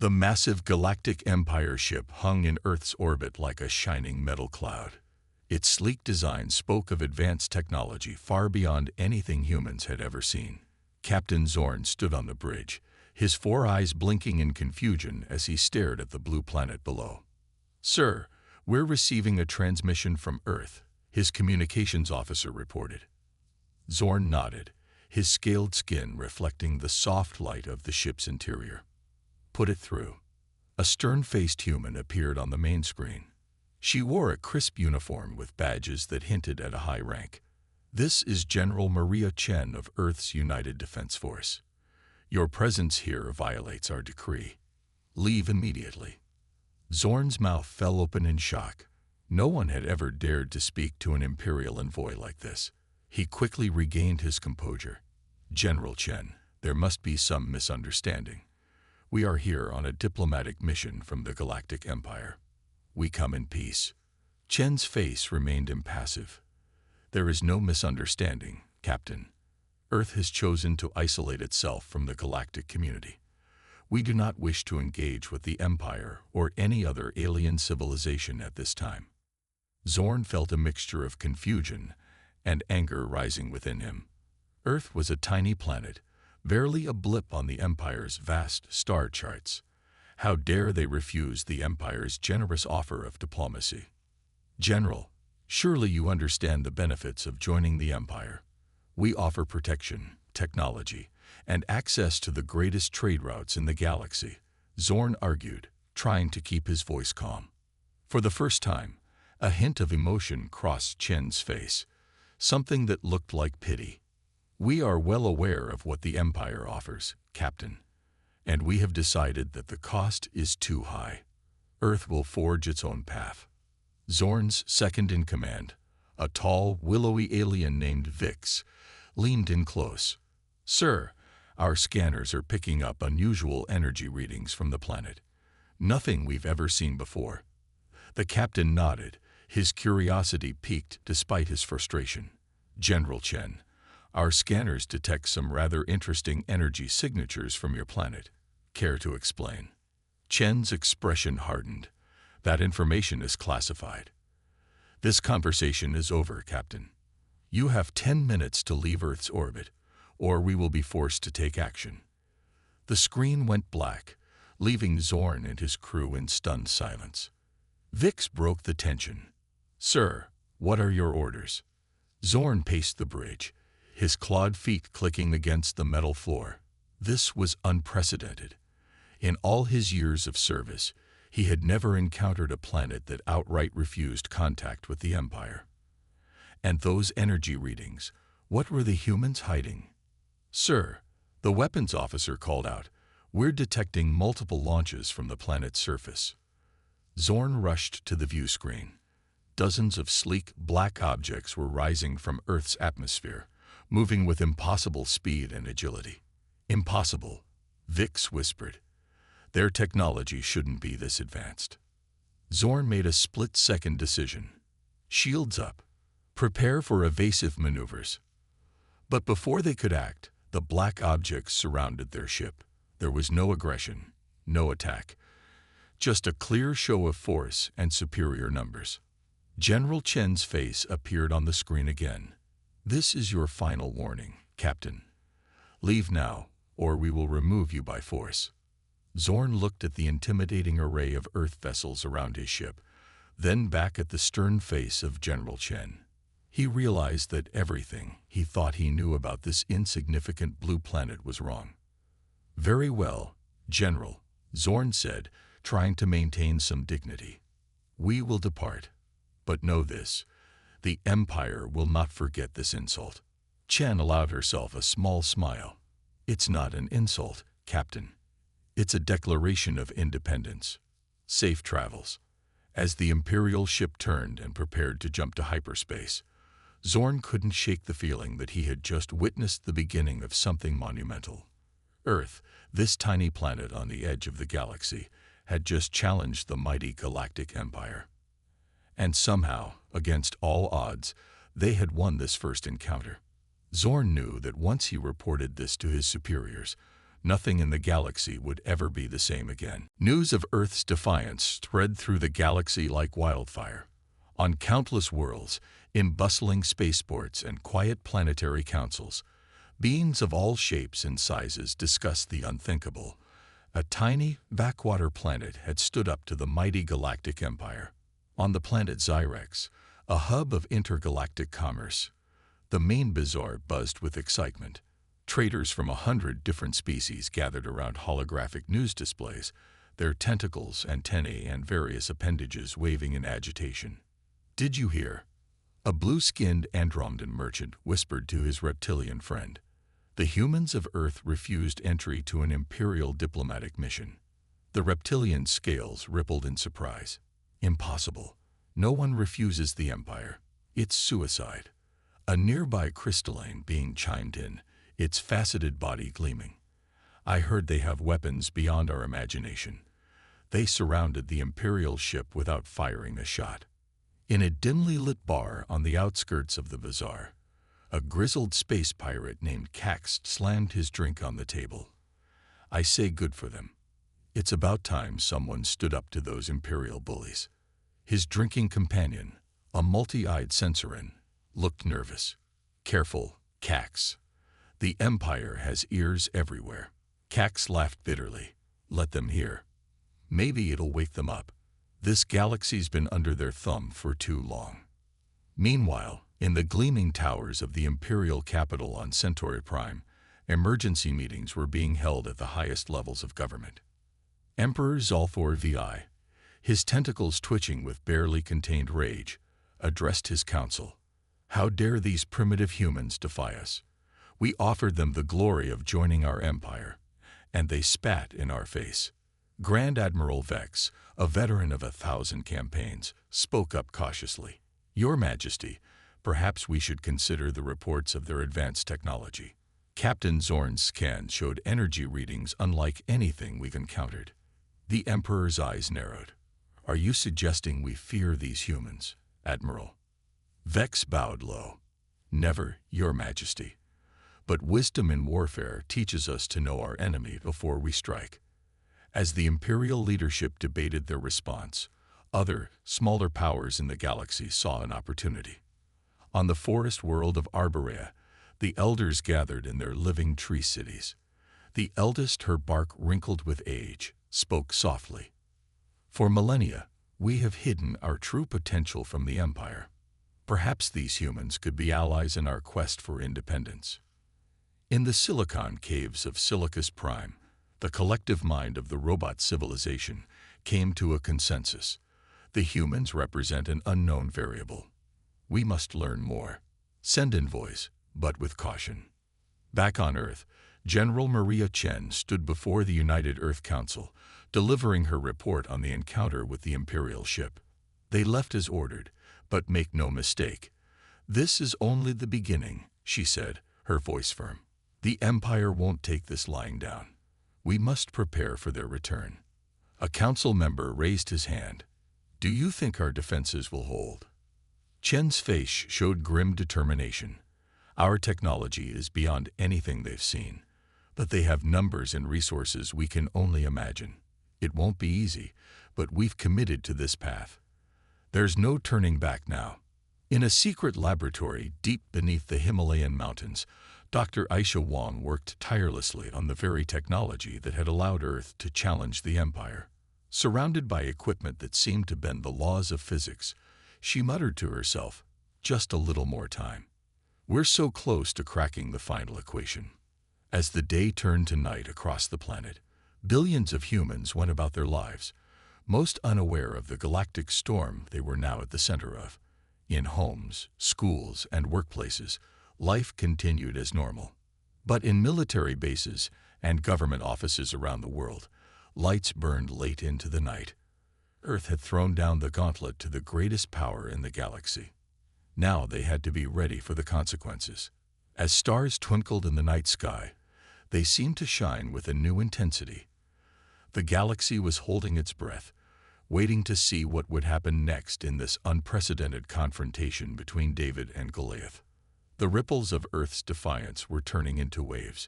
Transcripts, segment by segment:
The massive Galactic Empire ship hung in Earth's orbit like a shining metal cloud. Its sleek design spoke of advanced technology far beyond anything humans had ever seen. Captain Zorn stood on the bridge, his four eyes blinking in confusion as he stared at the blue planet below. "Sir, we're receiving a transmission from Earth," his communications officer reported. Zorn nodded, his scaled skin reflecting the soft light of the ship's interior. "Put it through." A stern-faced human appeared on the main screen. She wore a crisp uniform with badges that hinted at a high rank. "This is General Maria Chen of Earth's United Defense Force. Your presence here violates our decree. Leave immediately." Zorn's mouth fell open in shock. No one had ever dared to speak to an Imperial envoy like this. He quickly regained his composure. "General Chen, there must be some misunderstanding. We are here on a diplomatic mission from the Galactic Empire. We come in peace." Chen's face remained impassive. "There is no misunderstanding, Captain. Earth has chosen to isolate itself from the galactic community. We do not wish to engage with the Empire or any other alien civilization at this time." Zorn felt a mixture of confusion and anger rising within him. Earth was a tiny planet, barely a blip on the Empire's vast star charts. How dare they refuse the Empire's generous offer of diplomacy? "General, surely you understand the benefits of joining the Empire. We offer protection, technology, and access to the greatest trade routes in the galaxy," Zorn argued, trying to keep his voice calm. For the first time, a hint of emotion crossed Chen's face, something that looked like pity. "We are well aware of what the Empire offers, Captain, and we have decided that the cost is too high. Earth will forge its own path." Zorn's second-in-command, a tall, willowy alien named Vix, leaned in close. "Sir, our scanners are picking up unusual energy readings from the planet. Nothing we've ever seen before." The captain nodded, his curiosity piqued despite his frustration. "General Chen, our scanners detect some rather interesting energy signatures from your planet. Care to explain?" Chen's expression hardened. "That information is classified." "This conversation is over, Captain. You have 10 minutes to leave Earth's orbit, or we will be forced to take action." The screen went black, leaving Zorn and his crew in stunned silence. Vix broke the tension. "Sir, what are your orders?" Zorn paced the bridge, his clawed feet clicking against the metal floor. This was unprecedented. In all his years of service, he had never encountered a planet that outright refused contact with the Empire. And those energy readings, what were the humans hiding? "Sir," the weapons officer called out, "we're detecting multiple launches from the planet's surface." Zorn rushed to the view screen. Dozens of sleek, black objects were rising from Earth's atmosphere, moving with impossible speed and agility. "Impossible," Vix whispered. "Their technology shouldn't be this advanced." Zorn made a split-second decision. "Shields up. Prepare for evasive maneuvers." But before they could act, the black objects surrounded their ship. There was no aggression, no attack, just a clear show of force and superior numbers. General Chen's face appeared on the screen again. "This is your final warning, Captain. Leave now, or we will remove you by force." Zorn looked at the intimidating array of Earth vessels around his ship, then back at the stern face of General Chen. He realized that everything he thought he knew about this insignificant blue planet was wrong. "Very well, General," Zorn said, trying to maintain some dignity. "We will depart. But know this, the Empire will not forget this insult." Chen allowed herself a small smile. "It's not an insult, Captain. It's a declaration of independence. Safe travels." As the Imperial ship turned and prepared to jump to hyperspace, Zorn couldn't shake the feeling that he had just witnessed the beginning of something monumental. Earth, this tiny planet on the edge of the galaxy, had just challenged the mighty Galactic Empire. And somehow, against all odds, they had won this first encounter. Zorn knew that once he reported this to his superiors, Nothing in the galaxy would ever be the same again. News of Earth's defiance spread through the galaxy like wildfire. On countless worlds, in bustling spaceports and quiet planetary councils, beings of all shapes and sizes discussed the unthinkable. A tiny, backwater planet had stood up to the mighty Galactic Empire. On the planet Zyrex, a hub of intergalactic commerce, the main bazaar buzzed with excitement. Traders from 100 different species gathered around holographic news displays, their tentacles, antennae, and various appendages waving in agitation. "Did you hear?" A blue-skinned Andromedan merchant whispered to his reptilian friend. The humans of Earth refused entry to an imperial diplomatic mission. The reptilian scales rippled in surprise. "Impossible. No one refuses the Empire. It's suicide." A nearby crystalline being chimed in, its faceted body gleaming. "I heard they have weapons beyond our imagination." They surrounded the Imperial ship without firing a shot. In a dimly lit bar on the outskirts of the bazaar, a grizzled space pirate named Cax slammed his drink on the table. "I say good for them. It's about time someone stood up to those Imperial bullies." His drinking companion, a multi-eyed censorin, looked nervous. "Careful, Cax. The Empire has ears everywhere." Cax laughed bitterly. "Let them hear. Maybe it'll wake them up. This galaxy's been under their thumb for too long." Meanwhile, in the gleaming towers of the Imperial capital on Centauri Prime, emergency meetings were being held at the highest levels of government. Emperor Zolthor VI, his tentacles twitching with barely contained rage, addressed his council. "How dare these primitive humans defy us? We offered them the glory of joining our empire, and they spat in our face." Grand Admiral Vex, a veteran of 1,000 campaigns, spoke up cautiously. "Your Majesty, perhaps we should consider the reports of their advanced technology." Captain Zorn's scan showed energy readings unlike anything we've encountered. The Emperor's eyes narrowed. "Are you suggesting we fear these humans, Admiral?" Vex bowed low. "Never, Your Majesty. But wisdom in warfare teaches us to know our enemy before we strike." As the Imperial leadership debated their response, other, smaller powers in the galaxy saw an opportunity. On the forest world of Arborea, the elders gathered in their living tree cities. The eldest, her bark wrinkled with age, spoke softly. "For millennia, we have hidden our true potential from the Empire. Perhaps these humans could be allies in our quest for independence." In the silicon caves of Silicus Prime, the collective mind of the robot civilization came to a consensus. The humans represent an unknown variable. We must learn more. Send envoys, but with caution. Back on Earth, General Maria Chen stood before the United Earth Council, delivering her report on the encounter with the Imperial ship. "They left as ordered, but make no mistake. This is only the beginning," she said, her voice firm. "The Empire won't take this lying down. We must prepare for their return." A council member raised his hand. "Do you think our defenses will hold?" Chen's face showed grim determination. "Our technology is beyond anything they've seen, but they have numbers and resources we can only imagine. It won't be easy, but we've committed to this path. There's no turning back now." In a secret laboratory deep beneath the Himalayan mountains, Dr. Aisha Wong worked tirelessly on the very technology that had allowed Earth to challenge the Empire. Surrounded by equipment that seemed to bend the laws of physics, she muttered to herself, "Just a little more time. We're so close to cracking the final equation." As the day turned to night across the planet, billions of humans went about their lives, most unaware of the galactic storm they were now at the center of. In homes, schools, and workplaces, life continued as normal. But in military bases and government offices around the world, lights burned late into the night. Earth had thrown down the gauntlet to the greatest power in the galaxy. Now they had to be ready for the consequences. As stars twinkled in the night sky, they seemed to shine with a new intensity. The galaxy was holding its breath, waiting to see what would happen next in this unprecedented confrontation between David and Goliath. The ripples of Earth's defiance were turning into waves,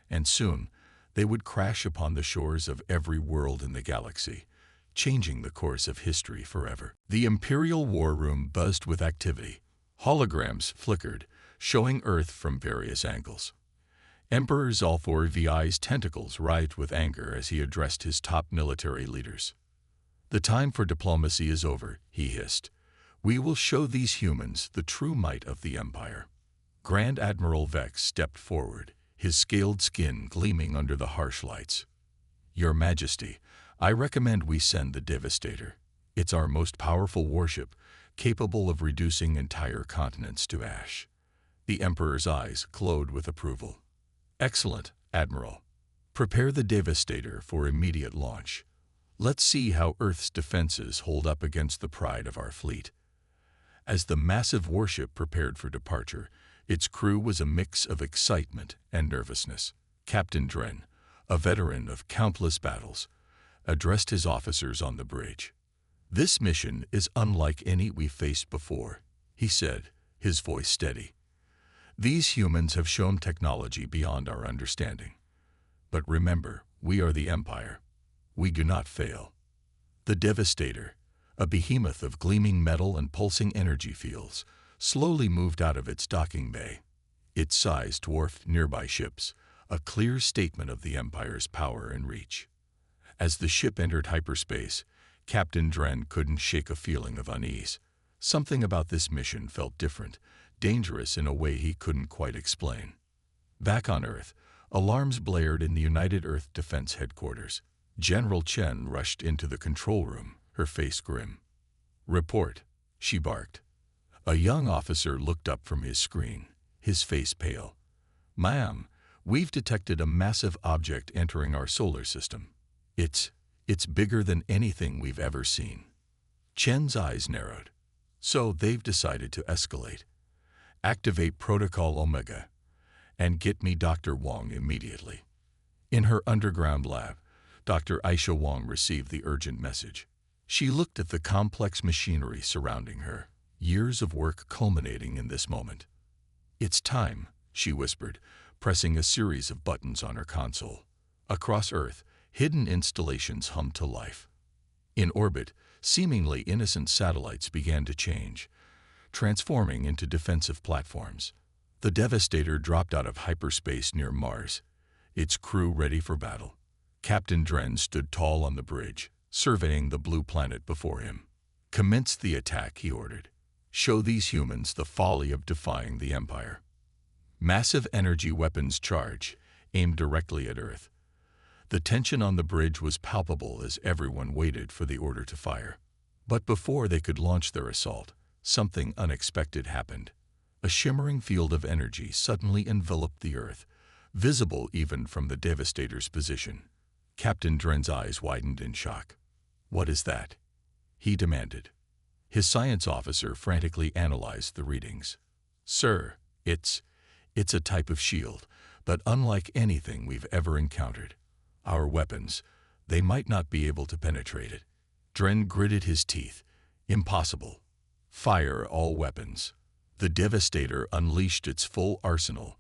and soon They would crash upon the shores of every world in the galaxy, changing the course of history forever. The Imperial War Room buzzed with activity. Holograms flickered, showing Earth from various angles. Emperor Zalthor VI's tentacles writhed with anger as he addressed his top military leaders. "The time for diplomacy is over," he hissed. "We will show these humans the true might of the Empire." Grand Admiral Vex stepped forward, his scaled skin gleaming under the harsh lights. "Your Majesty, I recommend we send the Devastator. It's our most powerful warship, capable of reducing entire continents to ash." The Emperor's eyes glowed with approval. "Excellent, Admiral. Prepare the Devastator for immediate launch. Let's see how Earth's defenses hold up against the pride of our fleet." As the massive warship prepared for departure, its crew was a mix of excitement and nervousness. Captain Dren, a veteran of countless battles, addressed his officers on the bridge. "This mission is unlike any we've faced before," he said, his voice steady. "These humans have shown technology beyond our understanding. But remember, we are the Empire. We do not fail." The Devastator, a behemoth of gleaming metal and pulsing energy fields, slowly moved out of its docking bay. Its size dwarfed nearby ships, a clear statement of the Empire's power and reach. As the ship entered hyperspace, Captain Dren couldn't shake a feeling of unease. Something about this mission felt different, dangerous in a way he couldn't quite explain. Back on Earth, alarms blared in the United Earth Defense Headquarters. General Chen rushed into the control room, her face grim. "Report," she barked. A young officer looked up from his screen, his face pale. "Ma'am, we've detected a massive object entering our solar system. It's bigger than anything we've ever seen." Chen's eyes narrowed. "So they've decided to escalate. Activate Protocol Omega, and get me Dr. Wong immediately." In her underground lab, Dr. Aisha Wong received the urgent message. She looked at the complex machinery surrounding her, years of work culminating in this moment. "It's time," she whispered, pressing a series of buttons on her console. Across Earth, hidden installations hummed to life. In orbit, seemingly innocent satellites began to change, transforming into defensive platforms. The Devastator dropped out of hyperspace near Mars, its crew ready for battle. Captain Dren stood tall on the bridge, surveying the blue planet before him. "Commence the attack," he ordered. "Show these humans the folly of defying the Empire." Massive energy weapons charge, aimed directly at Earth. The tension on the bridge was palpable as everyone waited for the order to fire. But before they could launch their assault, something unexpected happened. A shimmering field of energy suddenly enveloped the Earth, visible even from the Devastator's position. Captain Dren's eyes widened in shock. "What is that?" he demanded. His science officer frantically analyzed the readings. "Sir, it's a type of shield, but unlike anything we've ever encountered. Our weapons, they might not be able to penetrate it." Dren gritted his teeth. "Impossible. Fire all weapons." The Devastator unleashed its full arsenal,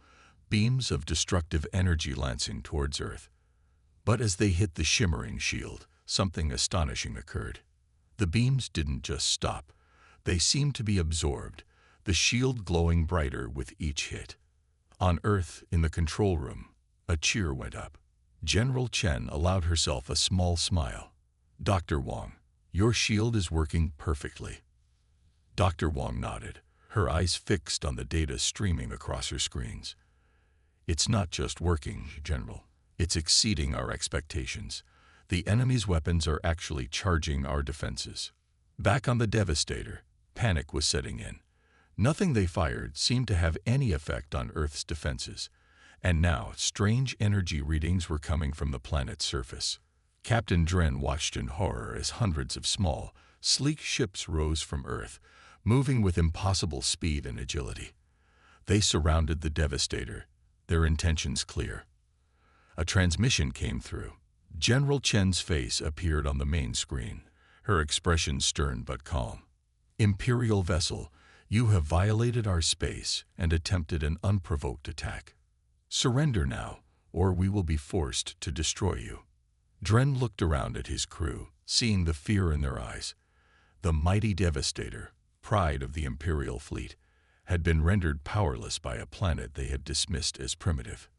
beams of destructive energy lancing towards Earth. But as they hit the shimmering shield, something astonishing occurred. The beams didn't just stop. They seemed to be absorbed, the shield glowing brighter with each hit. On Earth, in the control room, a cheer went up. General Chen allowed herself a small smile. "Dr. Wong, your shield is working perfectly." Dr. Wong nodded, her eyes fixed on the data streaming across her screens. "It's not just working, General. It's exceeding our expectations. The enemy's weapons are actually charging our defenses." Back on the Devastator, panic was setting in. Nothing they fired seemed to have any effect on Earth's defenses, and now strange energy readings were coming from the planet's surface. Captain Dren watched in horror as hundreds of small, sleek ships rose from Earth, moving with impossible speed and agility. They surrounded the Devastator, their intentions clear. A transmission came through. General Chen's face appeared on the main screen, her expression stern but calm. "Imperial vessel, you have violated our space and attempted an unprovoked attack. Surrender now, or we will be forced to destroy you." Dren looked around at his crew, seeing the fear in their eyes. The mighty Devastator, pride of the Imperial fleet, had been rendered powerless by a planet they had dismissed as primitive.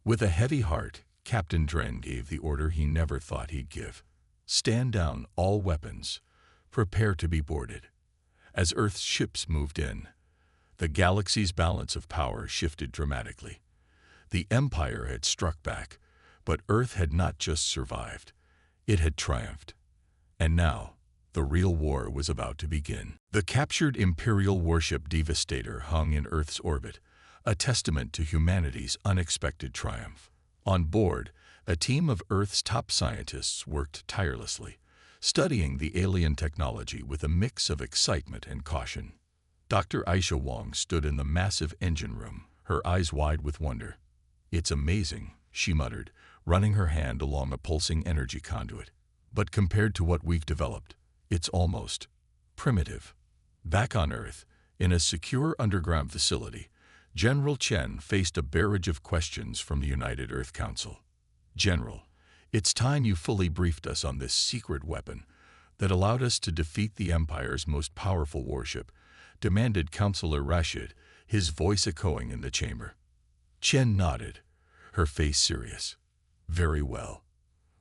With a heavy heart, Captain Dren gave the order he never thought he'd give. "Stand down, all weapons. Prepare to be boarded." As Earth's ships moved in, the galaxy's balance of power shifted dramatically. The Empire had struck back, but Earth had not just survived, it had triumphed. And now, the real war was about to begin. The captured Imperial warship Devastator hung in Earth's orbit, a testament to humanity's unexpected triumph. On board, a team of Earth's top scientists worked tirelessly, studying the alien technology with a mix of excitement and caution. Dr. Aisha Wong stood in the massive engine room, her eyes wide with wonder. "It's amazing," she muttered, running her hand along a pulsing energy conduit. "But compared to what we've developed, it's almost primitive." Back on Earth, in a secure underground facility, General Chen faced a barrage of questions from the United Earth Council. "General, it's time you fully briefed us on this secret weapon that allowed us to defeat the Empire's most powerful warship," demanded Councillor Rashid, his voice echoing in the chamber. Chen nodded, her face serious. "Very well.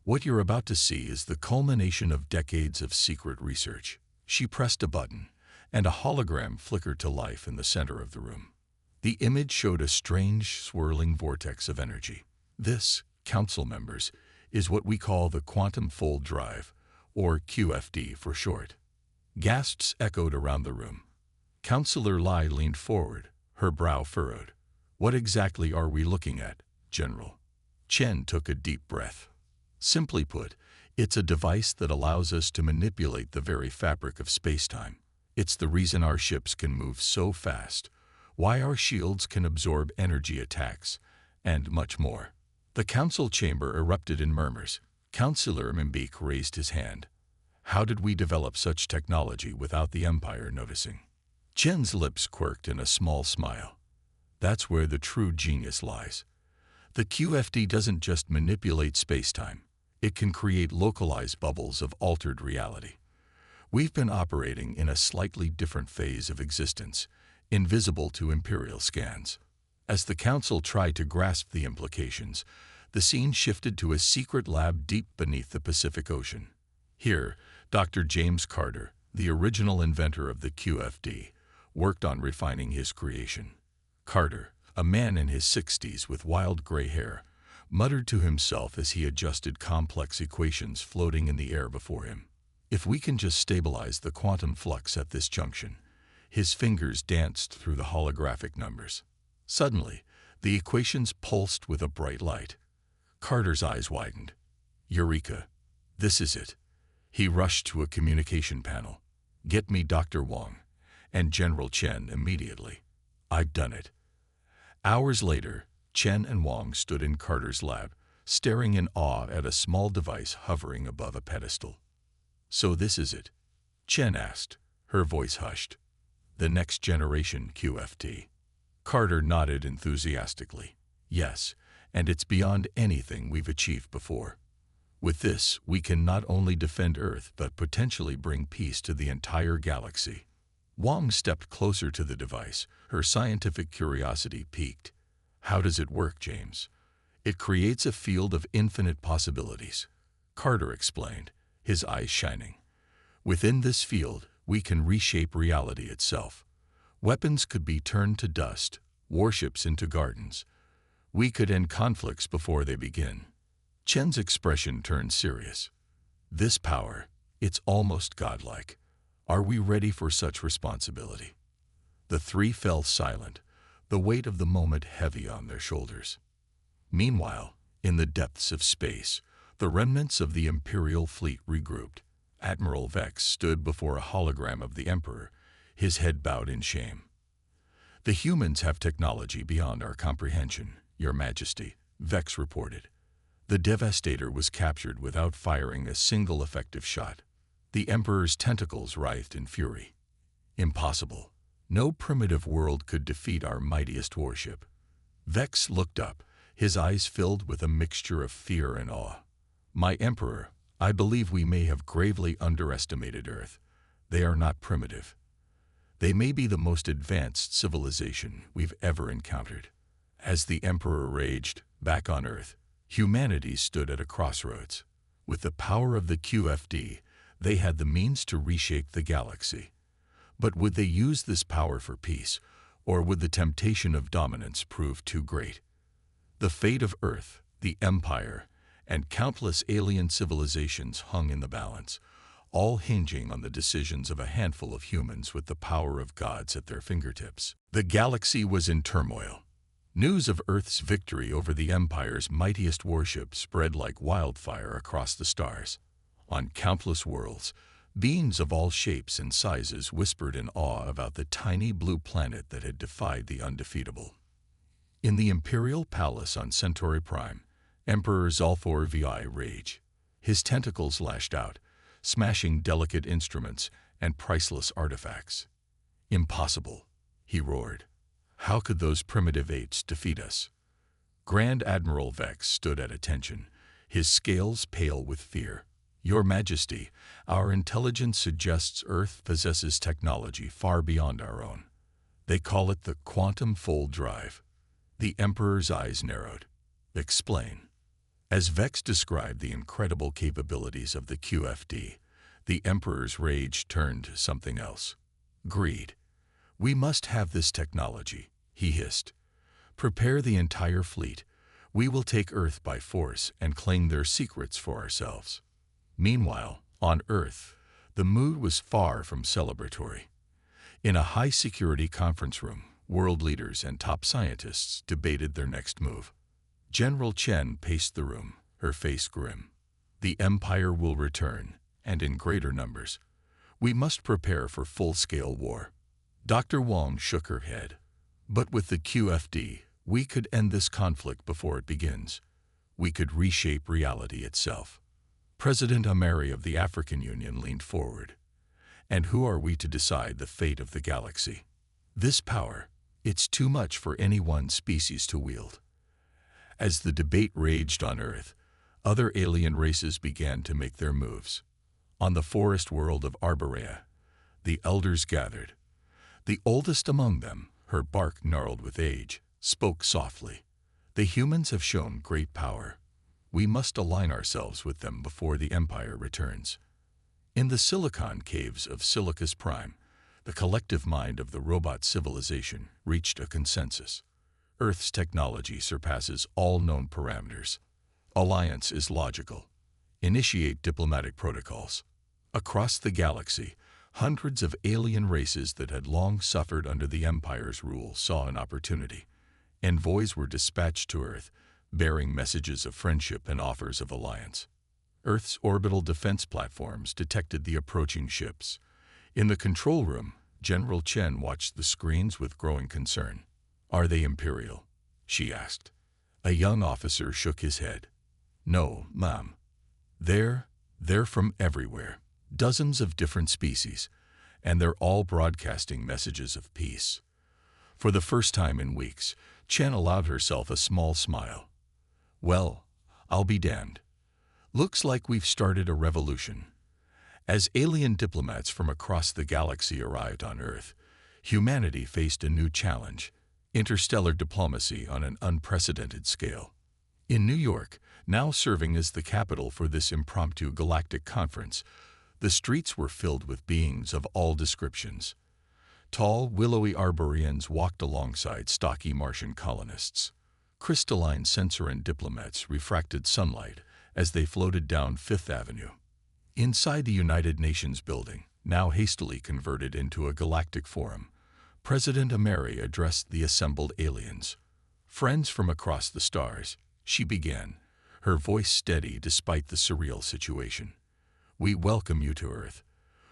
What you're about to see is the culmination of decades of secret research." She pressed a button, and a hologram flickered to life in the center of the room. The image showed a strange, swirling vortex of energy. "This, Council members, is what we call the Quantum Fold Drive, or QFD for short." Gasps echoed around the room. Councillor Lai leaned forward, her brow furrowed. "What exactly are we looking at, General?" Chen took a deep breath. "Simply put, it's a device that allows us to manipulate the very fabric of space-time. It's the reason our ships can move so fast, why our shields can absorb energy attacks, and much more." The council chamber erupted in murmurs. Councillor Mimbeek raised his hand. "How did we develop such technology without the Empire noticing?" Chen's lips quirked in a small smile. "That's where the true genius lies. The QFD doesn't just manipulate space-time. It can create localized bubbles of altered reality. We've been operating in a slightly different phase of existence, invisible to Imperial scans." As the Council tried to grasp the implications, the scene shifted to a secret lab deep beneath the Pacific Ocean. Here, Dr. James Carter, the original inventor of the QFD, worked on refining his creation. Carter, a man in his 60s with wild gray hair, muttered to himself as he adjusted complex equations floating in the air before him. "If we can just stabilize the quantum flux at this junction." His fingers danced through the holographic numbers. Suddenly, the equations pulsed with a bright light. Carter's eyes widened. "Eureka! This is it." He rushed to a communication panel. "Get me Dr. Wong and General Chen immediately. I've done it." Hours later, Chen and Wong stood in Carter's lab, staring in awe at a small device hovering above a pedestal. "So this is it?" Chen asked, her voice hushed. "The next generation QFT." Carter nodded enthusiastically. "Yes, and it's beyond anything we've achieved before. With this, we can not only defend Earth but potentially bring peace to the entire galaxy." Wong stepped closer to the device, her scientific curiosity piqued. "How does it work, James?" "It creates a field of infinite possibilities," Carter explained, his eyes shining. "Within this field, we can reshape reality itself. Weapons could be turned to dust, warships into gardens. We could end conflicts before they begin." Chen's expression turned serious. "This power, it's almost godlike. Are we ready for such responsibility?" The three fell silent, the weight of the moment heavy on their shoulders. Meanwhile, in the depths of space, the remnants of the Imperial fleet regrouped. Admiral Vex stood before a hologram of the Emperor, his head bowed in shame. "The humans have technology beyond our comprehension, Your Majesty," Vex reported. "The Devastator was captured without firing a single effective shot." The Emperor's tentacles writhed in fury. "Impossible. No primitive world could defeat our mightiest warship." Vex looked up, his eyes filled with a mixture of fear and awe. "My Emperor, I believe we may have gravely underestimated Earth. They are not primitive. They may be the most advanced civilization we've ever encountered." As the Emperor raged, back on Earth, humanity stood at a crossroads. With the power of the QFD, they had the means to reshape the galaxy. But would they use this power for peace, or would the temptation of dominance prove too great? The fate of Earth, the Empire, and countless alien civilizations hung in the balance, all hinging on the decisions of a handful of humans with the power of gods at their fingertips. The galaxy was in turmoil. News of Earth's victory over the Empire's mightiest warship spread like wildfire across the stars. On countless worlds, beings of all shapes and sizes whispered in awe about the tiny blue planet that had defied the undefeatable. In the Imperial Palace on Centauri Prime, Emperor Zalthor VI raged. His tentacles lashed out, smashing delicate instruments and priceless artifacts. "Impossible," he roared. "How could those primitive apes defeat us?" Grand Admiral Vex stood at attention, his scales pale with fear. "Your Majesty, our intelligence suggests Earth possesses technology far beyond our own. They call it the quantum fold drive." The Emperor's eyes narrowed. "Explain." As Vex described the incredible capabilities of the QFD, the Emperor's rage turned to something else. Greed. "We must have this technology," he hissed. "Prepare the entire fleet. We will take Earth by force and claim their secrets for ourselves." Meanwhile, on Earth, the mood was far from celebratory. In a high-security conference room, world leaders and top scientists debated their next move. General Chen paced the room, her face grim. "The Empire will return, and in greater numbers. We must prepare for full-scale war." Dr. Wong shook her head. "But with the QFD, we could end this conflict before it begins. We could reshape reality itself." President Ameri of the African Union leaned forward. "And who are we to decide the fate of the galaxy? This power, it's too much for any one species to wield." As the debate raged on Earth, other alien races began to make their moves. On the forest world of Arborea, the elders gathered. The oldest among them, her bark gnarled with age, spoke softly. "The humans have shown great power. We must align ourselves with them before the Empire returns." In the silicon caves of Silicus Prime, the collective mind of the robot civilization reached a consensus. Earth's technology surpasses all known parameters. Alliance is logical. Initiate diplomatic protocols. Across the galaxy, hundreds of alien races that had long suffered under the Empire's rule saw an opportunity. Envoys were dispatched to Earth, bearing messages of friendship and offers of alliance. Earth's orbital defense platforms detected the approaching ships. In the control room, General Chen watched the screens with growing concern. "Are they Imperial?" she asked. A young officer shook his head. "No, ma'am. They're from everywhere. Dozens of different species, and they're all broadcasting messages of peace." For the first time in weeks, Chen allowed herself a small smile. "Well, I'll be damned. Looks like we've started a revolution." As alien diplomats from across the galaxy arrived on Earth, humanity faced a new challenge: interstellar diplomacy on an unprecedented scale. In New York, now serving as the capital for this impromptu galactic conference, the streets were filled with beings of all descriptions. Tall, willowy Arboreans walked alongside stocky Martian colonists. Crystalline Sensoran diplomats refracted sunlight as they floated down Fifth Avenue. Inside the United Nations building, now hastily converted into a galactic forum, President Ameri addressed the assembled aliens. "Friends from across the stars," she began, her voice steady despite the surreal situation. "We welcome you to Earth.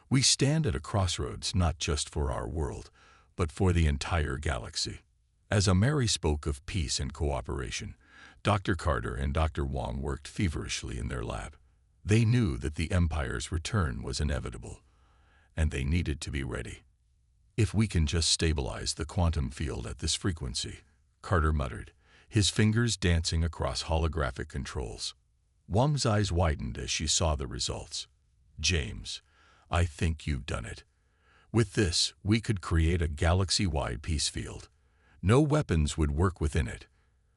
We stand at a crossroads not just for our world, but for the entire galaxy." As Ameri spoke of peace and cooperation, Dr. Carter and Dr. Wong worked feverishly in their lab. They knew that the Empire's return was inevitable, and they needed to be ready. "If we can just stabilize the quantum field at this frequency," Carter muttered, his fingers dancing across holographic controls. Wong's eyes widened as she saw the results. "James, I think you've done it. With this, we could create a galaxy-wide peace field. No weapons would work within it."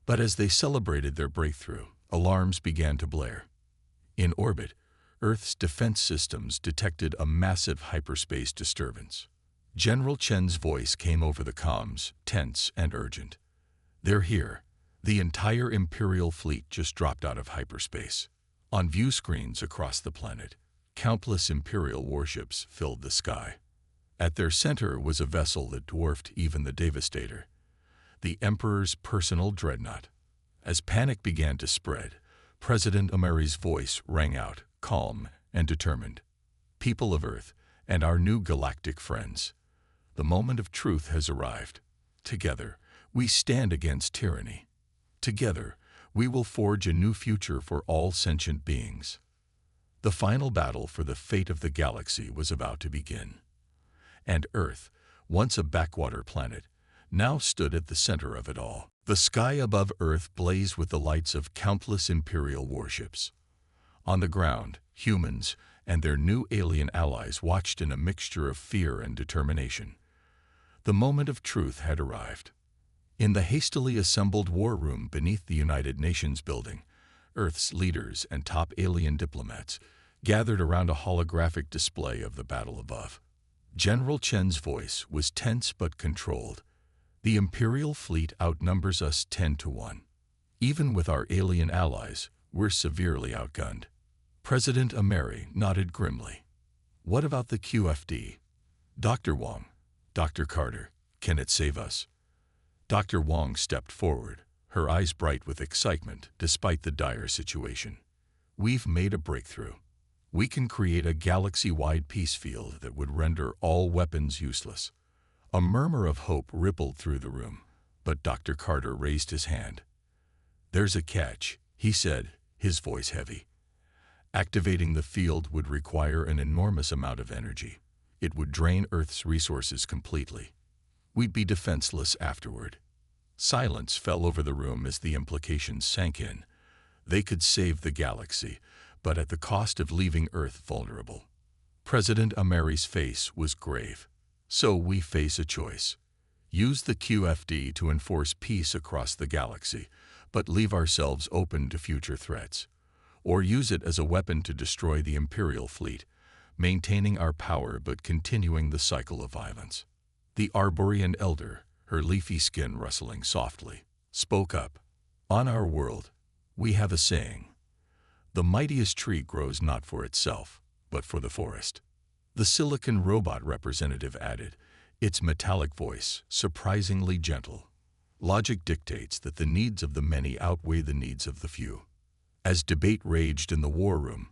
But as they celebrated their breakthrough, alarms began to blare. In orbit, Earth's defense systems detected a massive hyperspace disturbance. General Chen's voice came over the comms, tense and urgent. "They're here. The entire Imperial fleet just dropped out of hyperspace." On view screens across the planet, countless Imperial warships filled the sky. At their center was a vessel that dwarfed even the Devastator, the Emperor's personal dreadnought. As panic began to spread, President Amari's voice rang out, calm and determined. "People of Earth and our new galactic friends, the moment of truth has arrived. Together, we stand against tyranny. Together, we will forge a new future for all sentient beings." The final battle for the fate of the galaxy was about to begin. And Earth, once a backwater planet, now stood at the center of it all. The sky above Earth blazed with the lights of countless Imperial warships. On the ground, humans and their new alien allies watched in a mixture of fear and determination. The moment of truth had arrived. In the hastily assembled war room beneath the United Nations building, Earth's leaders and top alien diplomats gathered around a holographic display of the battle above. General Chen's voice was tense but controlled. "The Imperial fleet outnumbers us 10-1. Even with our alien allies, we're severely outgunned." President Amari nodded grimly. "What about the QFD? Dr. Wong, Dr. Carter, can it save us?" Dr. Wong stepped forward, her eyes bright with excitement despite the dire situation. "We've made a breakthrough. We can create a galaxy-wide peace field that would render all weapons useless." A murmur of hope rippled through the room, but Dr. Carter raised his hand. "There's a catch," he said, his voice heavy. "Activating the field would require an enormous amount of energy. It would drain Earth's resources completely. We'd be defenseless afterward." Silence fell over the room as the implications sank in. They could save the galaxy, but at the cost of leaving Earth vulnerable. President Amari's face was grave. "So we face a choice. Use the QFD to enforce peace across the galaxy, but leave ourselves open to future threats. Or use it as a weapon to destroy the Imperial fleet, maintaining our power but continuing the cycle of violence." The Arborean elder, her leafy skin rustling softly, spoke up. "On our world, we have a saying. The mightiest tree grows not for itself, but for the forest." The silicon robot representative added, its metallic voice surprisingly gentle. "Logic dictates that the needs of the many outweigh the needs of the few." As debate raged in the war room,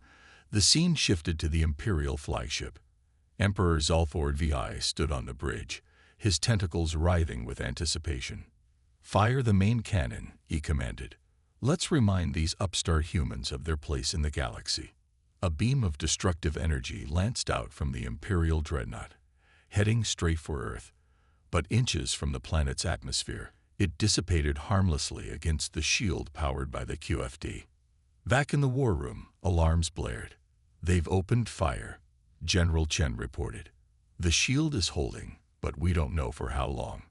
the scene shifted to the Imperial flagship. Emperor Zalthord VI stood on the bridge, his tentacles writhing with anticipation. "Fire the main cannon," he commanded. "Let's remind these upstart humans of their place in the galaxy." A beam of destructive energy lanced out from the Imperial dreadnought, heading straight for Earth. But inches from the planet's atmosphere, it dissipated harmlessly against the shield powered by the QFD. Back in the war room, alarms blared. "They've opened fire," General Chen reported. "The shield is holding, but we don't know for how long."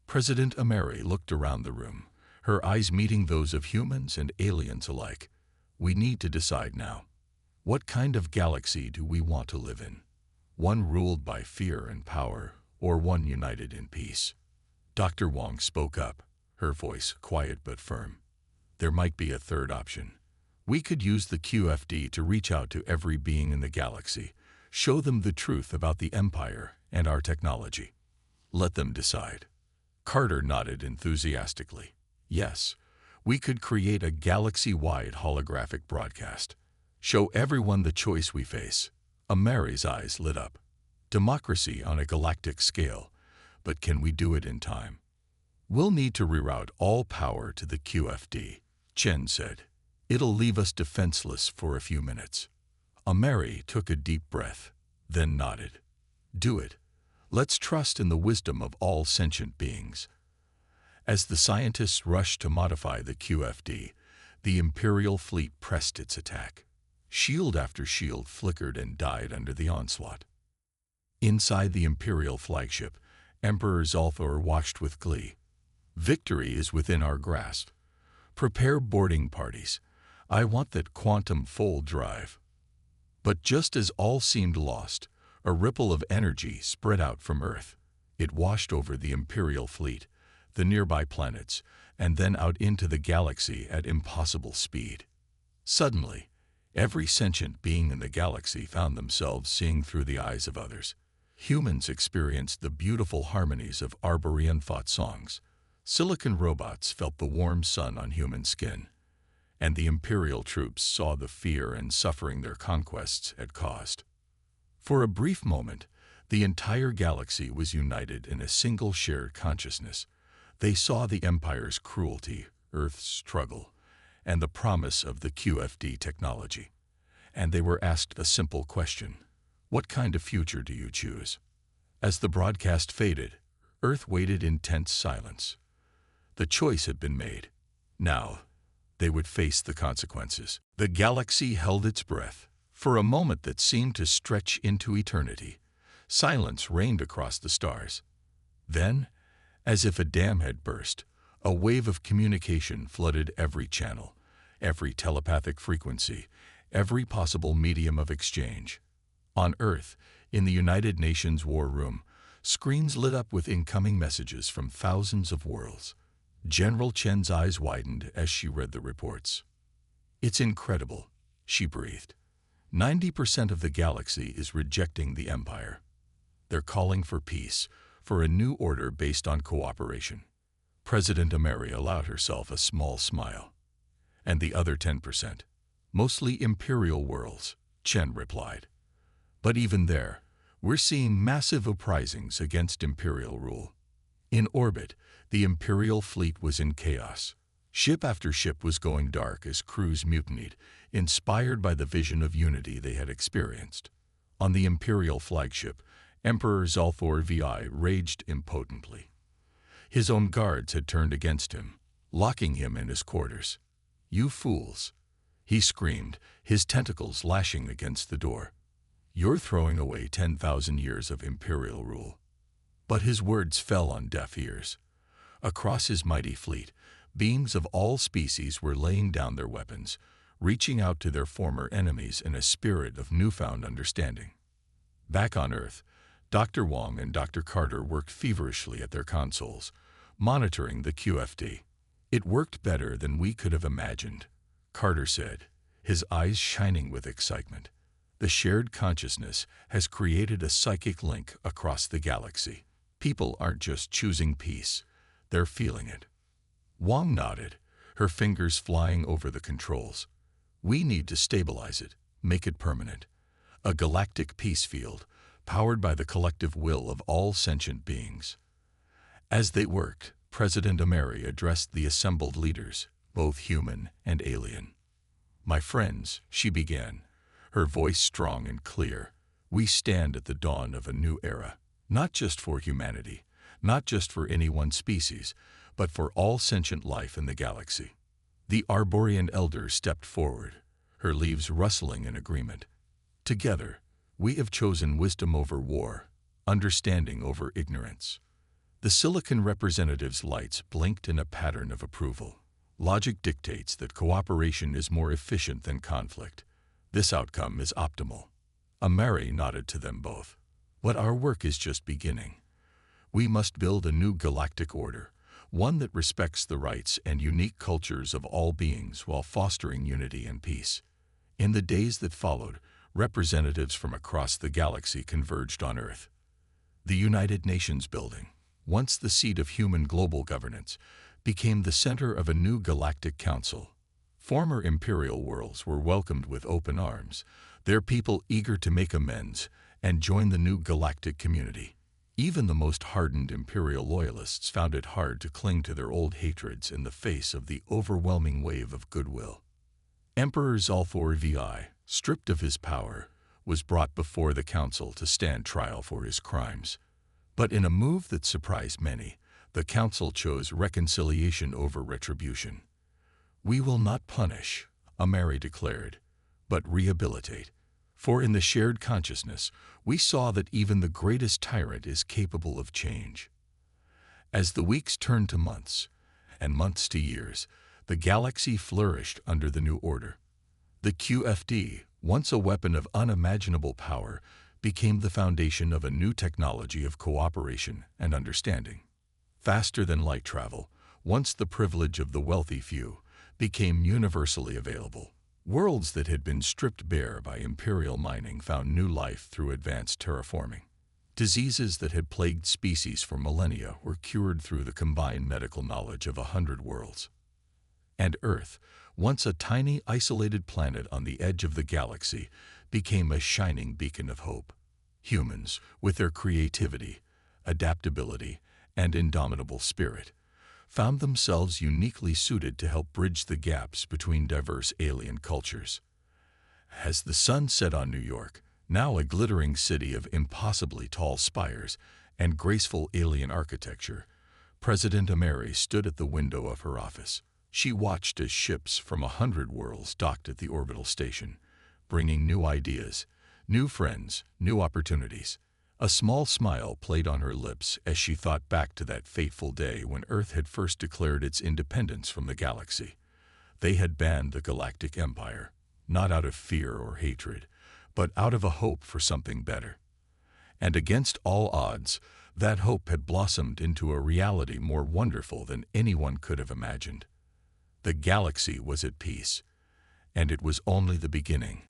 President Amari looked around the room, her eyes meeting those of humans and aliens alike. "We need to decide now. What kind of galaxy do we want to live in? One ruled by fear and power, or one united in peace?" Dr. Wong spoke up, her voice quiet but firm. "There might be a third option. We could use the QFD to reach out to every being in the galaxy, show them the truth about the Empire and our technology. Let them decide." Carter nodded enthusiastically. "Yes, we could create a galaxy-wide holographic broadcast. Show everyone the choice we face." Amari's eyes lit up. "Democracy on a galactic scale, but can we do it in time?" "We'll need to reroute all power to the QFD," Chen said. "It'll leave us defenseless for a few minutes." Amari took a deep breath, then nodded. "Do it. Let's trust in the wisdom of all sentient beings." As the scientists rushed to modify the QFD, the Imperial fleet pressed its attack. Shield after shield flickered and died under the onslaught. Inside the Imperial flagship, Emperor Zalthor watched with glee. Victory is within our grasp. Prepare boarding parties. I want that quantum fold drive. But just as all seemed lost, a ripple of energy spread out from Earth. It washed over the Imperial fleet, the nearby planets, and then out into the galaxy at impossible speed. Suddenly, every sentient being in the galaxy found themselves seeing through the eyes of others. Humans experienced the beautiful harmonies of Arborean thought songs. Silicon robots felt the warm sun on human skin. And the Imperial troops saw the fear and suffering their conquests had caused. For a brief moment, the entire galaxy was united in a single shared consciousness. They saw the Empire's cruelty, Earth's struggle, and the promise of the QFD technology. And they were asked a simple question: what kind of future do you choose? As the broadcast faded, Earth waited in tense silence. The choice had been made. Now, they would face the consequences. The galaxy held its breath. For a moment that seemed to stretch into eternity, silence reigned across the stars. Then, as if a dam had burst, a wave of communication flooded every channel, every telepathic frequency, every possible medium of exchange. On Earth, in the United Nations War Room, screens lit up with incoming messages from thousands of worlds. General Chen's eyes widened as she read the reports. "It's incredible," she breathed. 90% of the galaxy is rejecting the Empire. They're calling for peace, for a new order based on cooperation. President Ameri allowed herself a small smile. "And the other 10%? Mostly Imperial worlds," Chen replied. "But even there, we're seeing massive uprisings against Imperial rule." In orbit, the Imperial fleet was in chaos. Ship after ship was going dark as crews mutinied, inspired by the vision of unity they had experienced. On the Imperial flagship, Emperor Zalthor VI raged impotently. His own guards had turned against him, locking him in his quarters. "You fools!" he screamed, his tentacles lashing against the door. "You're throwing away 10,000 years of Imperial rule." But his words fell on deaf ears. Across his mighty fleet, beings of all species were laying down their weapons, reaching out to their former enemies in a spirit of newfound understanding. Back on Earth, Dr. Wong and Dr. Carter worked feverishly at their consoles, monitoring the QFD. "It worked better than we could have imagined," Carter said, his eyes shining with excitement. "The shared consciousness has created a psychic link across the galaxy. People aren't just choosing peace, they're feeling it." Wong nodded, her fingers flying over the controls. "We need to stabilize it, make it permanent. A galactic peace field, powered by the collective will of all sentient beings." As they worked, President Ameri addressed the assembled leaders, both human and alien. "My friends," she began, her voice strong and clear, "we stand at the dawn of a new era, not just for humanity, not just for any one species, but for all sentient life in the galaxy." The Arborean elder stepped forward, her leaves rustling in agreement. "Together, we have chosen wisdom over war, understanding over ignorance." The Silicon representative's lights blinked in a pattern of approval. "Logic dictates that cooperation is more efficient than conflict. This outcome is optimal." Ameri nodded to them both. "But our work is just beginning. We must build a new galactic order, one that respects the rights and unique cultures of all beings while fostering unity and peace." In the days that followed, representatives from across the galaxy converged on Earth. The United Nations building, once the seat of human global governance, became the center of a new galactic council. Former imperial worlds were welcomed with open arms, their people eager to make amends and join the new galactic community. Even the most hardened imperial loyalists found it hard to cling to their old hatreds in the face of the overwhelming wave of goodwill. Emperor Zalthor VI, stripped of his power, was brought before the council to stand trial for his crimes. But in a move that surprised many, The council chose reconciliation over retribution. "We will not punish," Ameri declared, "but rehabilitate. For in the shared consciousness, we saw that even the greatest tyrant is capable of change." As the weeks turned to months, and months to years, the galaxy flourished under the new order. The QFD, once a weapon of unimaginable power, became the foundation of a new technology of cooperation and understanding. Faster than light travel, once the privilege of the wealthy few, became universally available. Worlds that had been stripped bare by imperial mining found new life through advanced terraforming. Diseases that had plagued species for millennia were cured through the combined medical knowledge of 100 worlds. And Earth, once a tiny, isolated planet on the edge of the galaxy, became a shining beacon of hope. Humans, with their creativity, adaptability, and indomitable spirit, found themselves uniquely suited to help bridge the gaps between diverse alien cultures. As the sun set on New York, now a glittering city of impossibly tall spires and graceful alien architecture, President Ameri stood at the window of her office. She watched as ships from 100 worlds docked at the orbital station, bringing new ideas, new friends, new opportunities. A small smile played on her lips as she thought back to that fateful day when Earth had first declared its independence from the galaxy. They had banned the Galactic Empire, not out of fear or hatred, but out of a hope for something better. And against all odds, that hope had blossomed into a reality more wonderful than anyone could have imagined. The galaxy was at peace, and it was only the beginning.